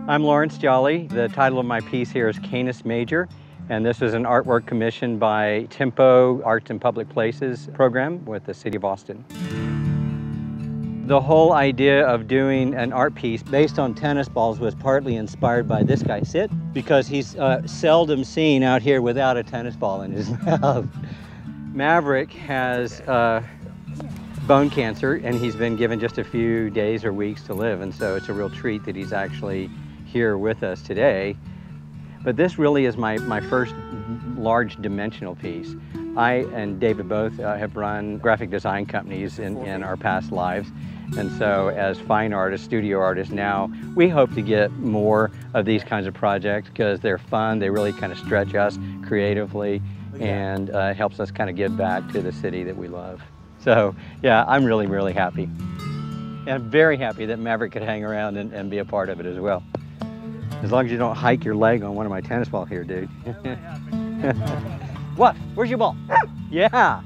I'm Lawrence Jolly. The title of my piece here is Canis Major, and this is an artwork commissioned by Tempo Arts in Public Places program with the City of Austin. The whole idea of doing an art piece based on tennis balls was partly inspired by this guy, Sid, because he's seldom seen out here without a tennis ball in his mouth. Maverick has bone cancer, and he's been given just a few days or weeks to live, and so it's a real treat that he's actually here with us today. But this really is my first large dimensional piece. I and David both have run graphic design companies in our past lives, and so as fine artists, studio artists now, we hope to get more of these kinds of projects because they're fun, they really kind of stretch us creatively, and it helps us kind of give back to the city that we love. So yeah, I'm really, really happy. And I'm very happy that Maverick could hang around and be a part of it as well. As long as you don't hike your leg on one of my tennis balls here, dude. What? Where's your ball? Yeah.